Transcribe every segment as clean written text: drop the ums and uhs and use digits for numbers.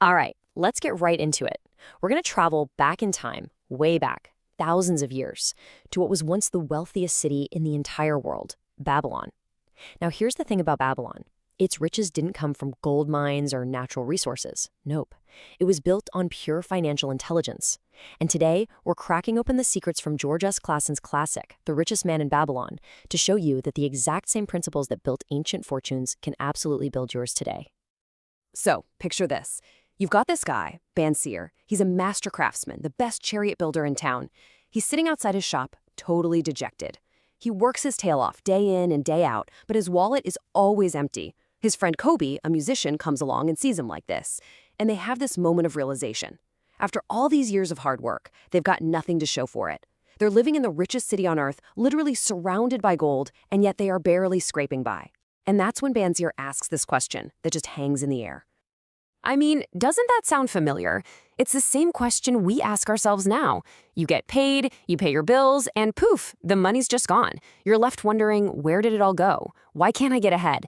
All right, let's get right into it. We're going to travel back in time, way back, thousands of years, to what was once the wealthiest city in the entire world, Babylon. Now, here's the thing about Babylon. Its riches didn't come from gold mines or natural resources. Nope. It was built on pure financial intelligence. And today, we're cracking open the secrets from George S. Clason's classic, The Richest Man in Babylon, to show you that the exact same principles that built ancient fortunes can absolutely build yours today. So, picture this. You've got this guy, Bansir. He's a master craftsman, the best chariot builder in town. He's sitting outside his shop, totally dejected. He works his tail off day in and day out, but his wallet is always empty. His friend Kobbi, a musician, comes along and sees him like this, and they have this moment of realization. After all these years of hard work, they've got nothing to show for it. They're living in the richest city on earth, literally surrounded by gold, and yet they are barely scraping by. And that's when Bansir asks this question that just hangs in the air. I mean, doesn't that sound familiar? It's the same question we ask ourselves now. You get paid, you pay your bills, and poof, the money's just gone. You're left wondering, where did it all go? Why can't I get ahead?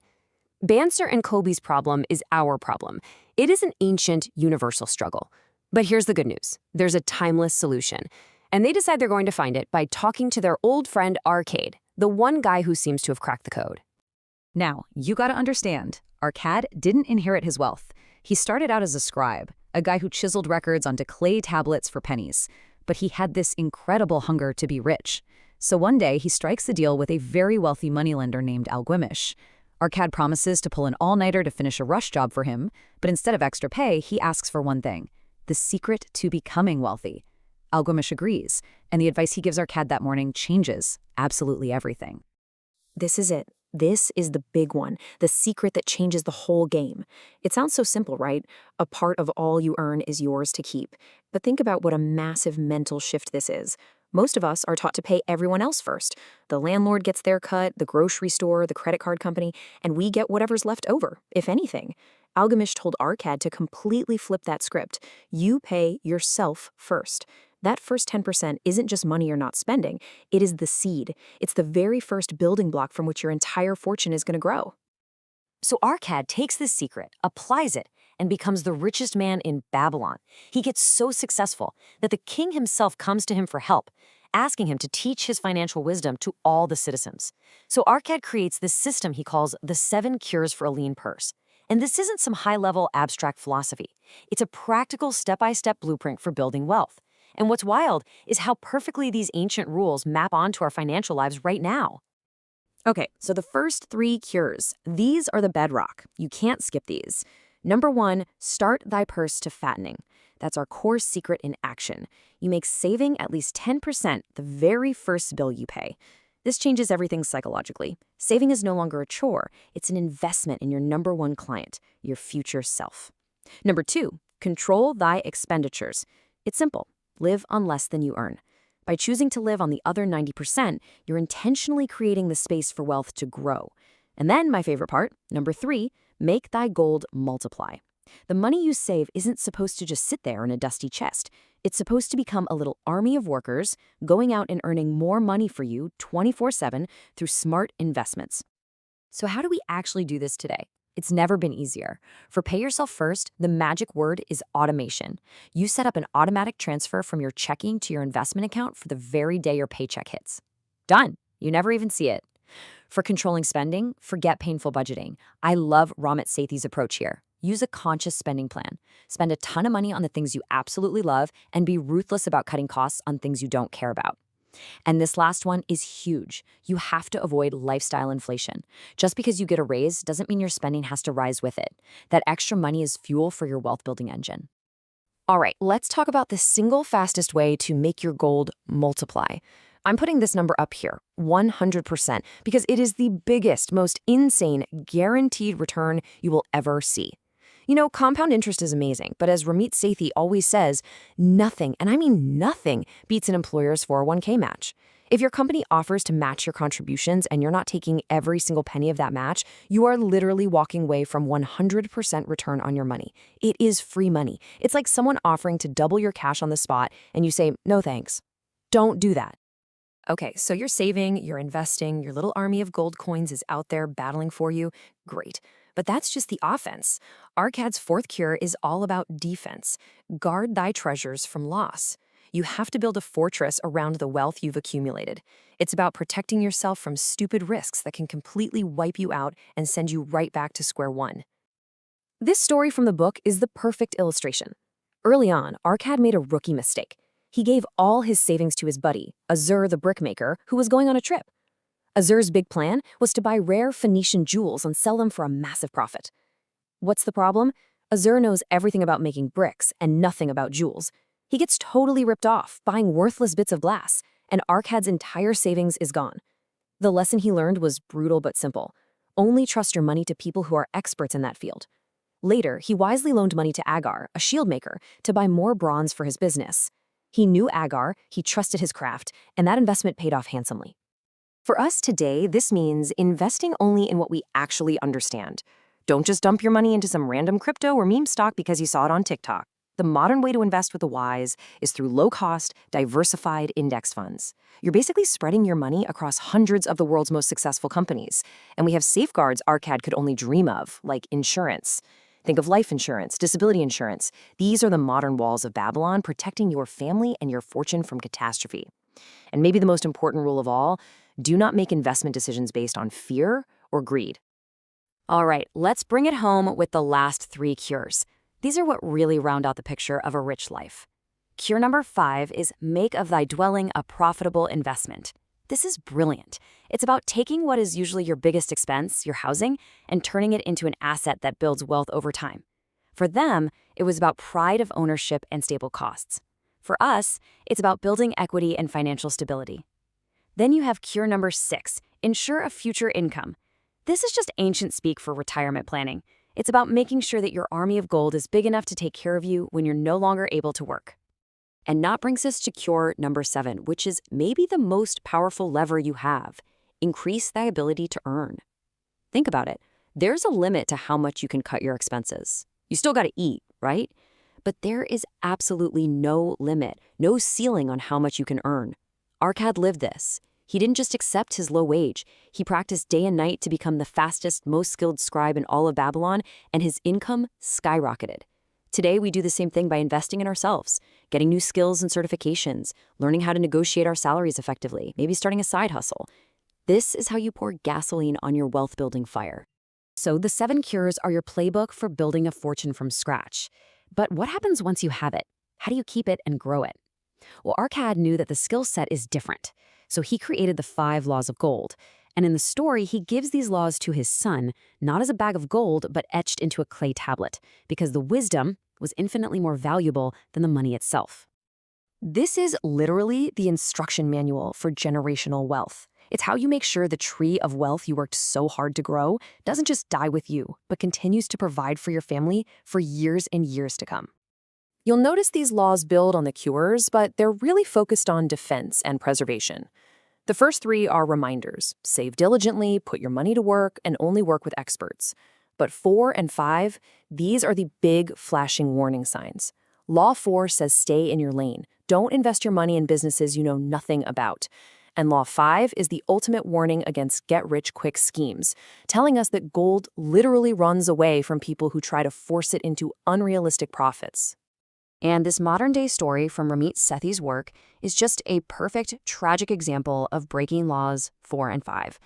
Bansir and Kobbi's problem is our problem. It is an ancient, universal struggle. But here's the good news. There's a timeless solution. And they decide they're going to find it by talking to their old friend Arkad, the one guy who seems to have cracked the code. Now, you gotta understand, Arkad didn't inherit his wealth. He started out as a scribe, a guy who chiseled records onto clay tablets for pennies. But he had this incredible hunger to be rich. So one day, he strikes a deal with a very wealthy moneylender named Alguimish. Arkad promises to pull an all-nighter to finish a rush job for him, but instead of extra pay, he asks for one thing: the secret to becoming wealthy. Alguimish agrees, and the advice he gives Arkad that morning changes absolutely everything. This is it. This is the big one, the secret that changes the whole game. It sounds so simple, right? A part of all you earn is yours to keep. But think about what a massive mental shift this is. Most of us are taught to pay everyone else first. The landlord gets their cut, the grocery store, the credit card company, and we get whatever's left over, if anything. Alguimish told Arkad to completely flip that script. You pay yourself first. That first 10% isn't just money you're not spending, it is the seed. It's the very first building block from which your entire fortune is going to grow. So Arkad takes this secret, applies it, and becomes the richest man in Babylon. He gets so successful that the king himself comes to him for help, asking him to teach his financial wisdom to all the citizens. So Arkad creates this system he calls the 7 Cures for a Lean Purse. And this isn't some high-level abstract philosophy. It's a practical step-by-step blueprint for building wealth. And what's wild is how perfectly these ancient rules map onto our financial lives right now. Okay, so the first 3 cures, these are the bedrock. You can't skip these. Number 1, start thy purse to fattening. That's our core secret in action. You make saving at least 10% the very first bill you pay. This changes everything psychologically. Saving is no longer a chore. It's an investment in your number 1 client, your future self. Number 2, control thy expenditures. It's simple. Live on less than you earn. By choosing to live on the other 90%, you're intentionally creating the space for wealth to grow. And then, my favorite part, number 3, make thy gold multiply. The money you save isn't supposed to just sit there in a dusty chest. It's supposed to become a little army of workers, going out and earning more money for you 24/7 through smart investments. So how do we actually do this today? It's never been easier. For Pay Yourself First, the magic word is automation. You set up an automatic transfer from your checking to your investment account for the very day your paycheck hits. Done. You never even see it. For controlling spending, forget painful budgeting. I love Ramit Sethi's approach here. Use a conscious spending plan. Spend a ton of money on the things you absolutely love and be ruthless about cutting costs on things you don't care about. And this last one is huge. You have to avoid lifestyle inflation. Just because you get a raise doesn't mean your spending has to rise with it. That extra money is fuel for your wealth building engine. All right, let's talk about the single fastest way to make your gold multiply. I'm putting this number up here, 100%, because it is the biggest, most insane, guaranteed return you will ever see. You know, compound interest is amazing, but as Ramit Sethi always says, nothing, and I mean nothing, beats an employer's 401k match. If your company offers to match your contributions and you're not taking every single penny of that match, you are literally walking away from 100% return on your money. It is free money. It's like someone offering to double your cash on the spot and you say, no thanks. Don't do that. Okay, so you're saving, you're investing, your little army of gold coins is out there battling for you. Great. But that's just the offense. Arkad's fourth cure is all about defense. Guard thy treasures from loss. You have to build a fortress around the wealth you've accumulated. It's about protecting yourself from stupid risks that can completely wipe you out and send you right back to square one. This story from the book is the perfect illustration. Early on, Arkad made a rookie mistake. He gave all his savings to his buddy, Azur the brickmaker, who was going on a trip. Azur's big plan was to buy rare Phoenician jewels and sell them for a massive profit. What's the problem? Azur knows everything about making bricks and nothing about jewels. He gets totally ripped off, buying worthless bits of glass, and Arkad's entire savings is gone. The lesson he learned was brutal but simple. Only trust your money to people who are experts in that field. Later, he wisely loaned money to Agar, a shield maker, to buy more bronze for his business. He knew Agar, he trusted his craft, and that investment paid off handsomely. For us today, this means investing only in what we actually understand. Don't just dump your money into some random crypto or meme stock because you saw it on TikTok. The modern way to invest with the wise is through low-cost, diversified index funds. You're basically spreading your money across hundreds of the world's most successful companies. And we have safeguards Arkad could only dream of, like insurance. Think of life insurance, disability insurance. These are the modern walls of Babylon, protecting your family and your fortune from catastrophe. And maybe the most important rule of all, do not make investment decisions based on fear or greed. All right, let's bring it home with the last 3 cures. These are what really round out the picture of a rich life. Cure number 5 is make of thy dwelling a profitable investment. This is brilliant. It's about taking what is usually your biggest expense, your housing, and turning it into an asset that builds wealth over time. For them, it was about pride of ownership and stable costs. For us, it's about building equity and financial stability. Then you have cure number 6, ensure a future income. This is just ancient speak for retirement planning. It's about making sure that your army of gold is big enough to take care of you when you're no longer able to work. And that brings us to cure number 7, which is maybe the most powerful lever you have. Increase thy ability to earn. Think about it. There's a limit to how much you can cut your expenses. You still got to eat, right? But there is absolutely no limit, no ceiling on how much you can earn. Arkad lived this. He didn't just accept his low wage. He practiced day and night to become the fastest, most skilled scribe in all of Babylon, and his income skyrocketed. Today, we do the same thing by investing in ourselves, getting new skills and certifications, learning how to negotiate our salaries effectively, maybe starting a side hustle. This is how you pour gasoline on your wealth-building fire. So the 7 cures are your playbook for building a fortune from scratch. But what happens once you have it? How do you keep it and grow it? Well, Arkad knew that the skill set is different. So he created the 5 laws of gold. And in the story, he gives these laws to his son, not as a bag of gold, but etched into a clay tablet, because the wisdom was infinitely more valuable than the money itself. This is literally the instruction manual for generational wealth. It's how you make sure the tree of wealth you worked so hard to grow doesn't just die with you, but continues to provide for your family for years and years to come. You'll notice these laws build on the cures, but they're really focused on defense and preservation. The first 3 are reminders: save diligently, put your money to work, and only work with experts. But 4 and 5, these are the big flashing warning signs. Law 4 says stay in your lane. Don't invest your money in businesses you know nothing about. And Law 5 is the ultimate warning against get-rich-quick schemes, telling us that gold literally runs away from people who try to force it into unrealistic profits. And this modern-day story from Ramit Sethi's work is just a perfect, tragic example of breaking laws 4 and 5.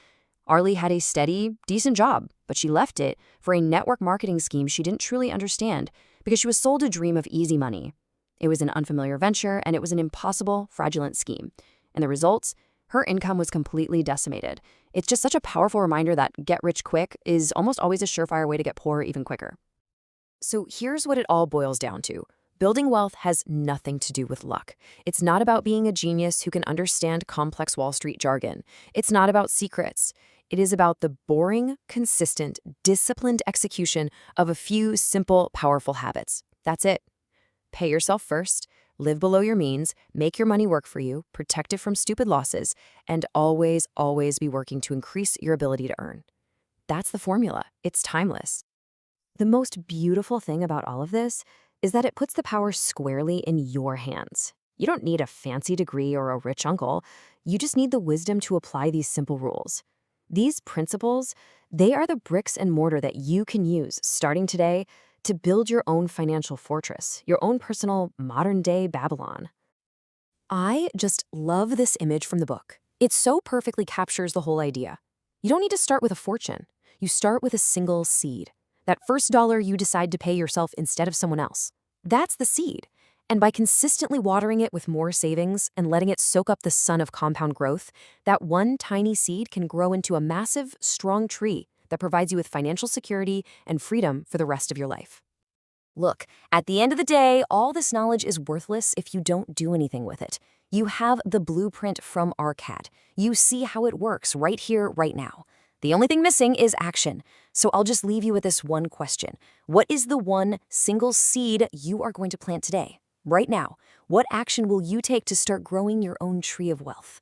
Arlie had a steady, decent job, but she left it for a network marketing scheme she didn't truly understand because she was sold a dream of easy money. It was an unfamiliar venture, and it was an impossible, fraudulent scheme. And the results? Her income was completely decimated. It's just such a powerful reminder that get rich quick is almost always a surefire way to get poor even quicker. So here's what it all boils down to. Building wealth has nothing to do with luck. It's not about being a genius who can understand complex Wall Street jargon. It's not about secrets. It is about the boring, consistent, disciplined execution of a few simple, powerful habits. That's it. Pay yourself first, live below your means, make your money work for you, protect it from stupid losses, and always, always be working to increase your ability to earn. That's the formula. It's timeless. The most beautiful thing about all of this is that it puts the power squarely in your hands. You don't need a fancy degree or a rich uncle. You just need the wisdom to apply these simple rules. These principles, They are the bricks and mortar that you can use starting today to build your own financial fortress, your own personal modern-day Babylon. I just love this image from the book. It so perfectly captures the whole idea. You don't need to start with a fortune. You start with a single seed. That first dollar you decide to pay yourself instead of someone else. That's the seed. And by consistently watering it with more savings and letting it soak up the sun of compound growth, that one tiny seed can grow into a massive, strong tree that provides you with financial security and freedom for the rest of your life. Look, at the end of the day, all this knowledge is worthless if you don't do anything with it. You have the blueprint from Arkad. You see how it works right here, right now. The only thing missing is action. So I'll just leave you with this one question. What is the one single seed you are going to plant today? Right now, what action will you take to start growing your own tree of wealth?